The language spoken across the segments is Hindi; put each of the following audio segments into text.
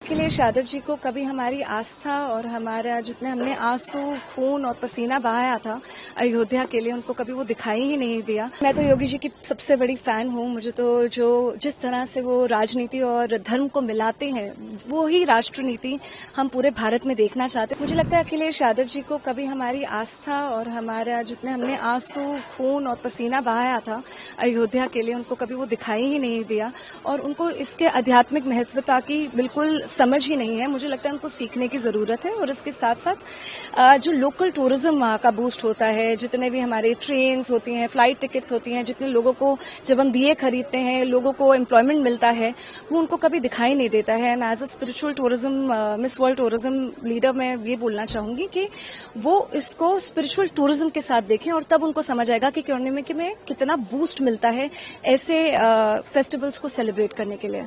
अखिलेश यादव जी को कभी हमारी आस्था और हमारा जितने हमने आंसू खून और पसीना बहाया था अयोध्या के लिए, उनको कभी वो दिखाई ही नहीं दिया। मैं तो योगी जी की सबसे बड़ी फैन हूँ। मुझे तो जो जिस तरह से वो राजनीति और धर्म को मिलाते हैं, वो ही राष्ट्रनीति हम पूरे भारत में देखना चाहते हैं। मुझे लगता है अखिलेश यादव जी को कभी हमारी आस्था और हमारा जितने हमने आंसू खून और पसीना बहाया था अयोध्या के लिए, उनको कभी वो दिखाई ही नहीं दिया और उनको इसके आध्यात्मिक महत्वता की बिल्कुल समझ ही नहीं है। मुझे लगता है उनको सीखने की ज़रूरत है। और इसके साथ साथ जो लोकल टूरिज्म वहाँ का बूस्ट होता है, जितने भी हमारे ट्रेन्स होती हैं, फ्लाइट टिकट्स होती हैं, जितने लोगों को जब हम दिए खरीदते हैं, लोगों को एम्प्लॉयमेंट मिलता है, वो उनको कभी दिखाई नहीं देता है। And as a spiritual tourism miss world tourism leader मैं ये बोलना चाहूँगी कि वो इसको स्पिरिचुअल टूरिज्म के साथ देखें और तब उनको समझ आएगा कि इकोनॉमी में कितना बूस्ट मिलता है ऐसे फेस्टिवल्स को सेलिब्रेट करने के लिए।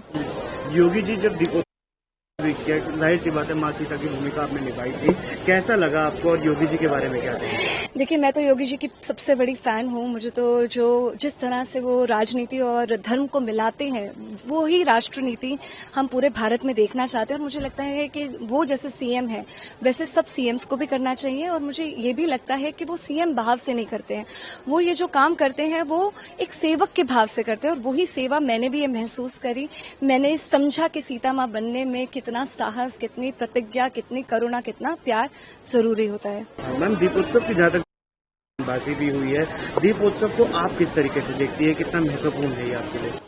योगी जी जब जाहिर सी बात है, माँ सीता की भूमिका आपने निभाई थी, कैसा लगा आपको और योगी जी के बारे में क्या कहेंगे? देखिए, मैं तो योगी जी की सबसे बड़ी फैन हूँ। मुझे तो जो जिस तरह से वो राजनीति और धर्म को मिलाते हैं, वो ही राष्ट्रनीति हम पूरे भारत में देखना चाहते हैं। और मुझे लगता है कि वो जैसे सीएम है, वैसे सब सीएम्स को भी करना चाहिए। और मुझे ये भी लगता है कि वो सीएम भाव से नहीं करते हैं, वो ये जो काम करते हैं वो एक सेवक के भाव से करते हैं। और वही सेवा मैंने भी ये महसूस करी। मैंने समझा कि सीता माँ बनने में कितना साहस, कितनी प्रतिज्ञा, कितनी करुणा, कितना प्यार जरूरी होता है। मैम, दीपोत्सव की जहाँ तक बाजी भी हुई है, दीपोत्सव को आप किस तरीके से देखती है, कितना महत्वपूर्ण है ये आपके लिए?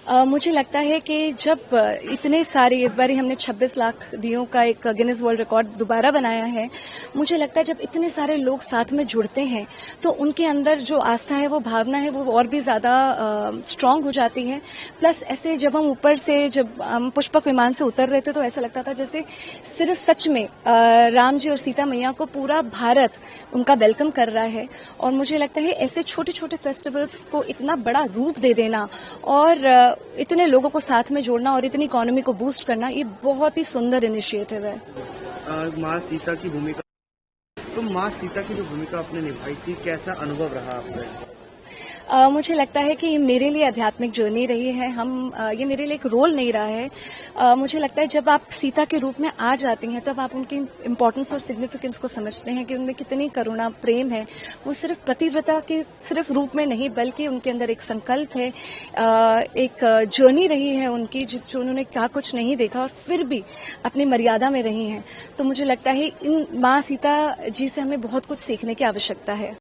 मुझे लगता है कि जब इतने सारे, इस बार हमने 26 लाख दियों का एक गिनीज वर्ल्ड रिकॉर्ड दोबारा बनाया है। मुझे लगता है जब इतने सारे लोग साथ में जुड़ते हैं तो उनके अंदर जो आस्था है, वो भावना है, वो और भी ज़्यादा स्ट्रांग हो जाती है। प्लस ऐसे जब हम ऊपर से, जब हम पुष्पक विमान से उतर रहे थे तो ऐसा लगता था जैसे सिर्फ सच में राम जी और सीता मैया को पूरा भारत उनका वेलकम कर रहा है। और मुझे लगता है ऐसे छोटे छोटे फेस्टिवल्स को इतना बड़ा रूप दे देना और इतने लोगों को साथ में जोड़ना और इतनी इकोनॉमी को बूस्ट करना, ये बहुत ही सुंदर इनिशिएटिव है। माँ सीता की भूमिका, तो माँ सीता की जो भूमिका आपने निभाई थी, कैसा अनुभव रहा आपका? मुझे लगता है कि ये मेरे लिए आध्यात्मिक जर्नी रही है। ये मेरे लिए एक रोल नहीं रहा है। मुझे लगता है जब आप सीता के रूप में आ जाती हैं तब आप उनकी इम्पोर्टेंस और सिग्निफिकेंस को समझते हैं कि उनमें कितनी करुणा, प्रेम है। वो सिर्फ पतिव्रता के सिर्फ रूप में नहीं, बल्कि उनके अंदर एक संकल्प है, एक जर्नी रही है उनकी, जो उन्होंने क्या कुछ नहीं देखा और फिर भी अपनी मर्यादा में रही हैं। तो मुझे लगता है इन माँ सीता जी से हमें बहुत कुछ सीखने की आवश्यकता है।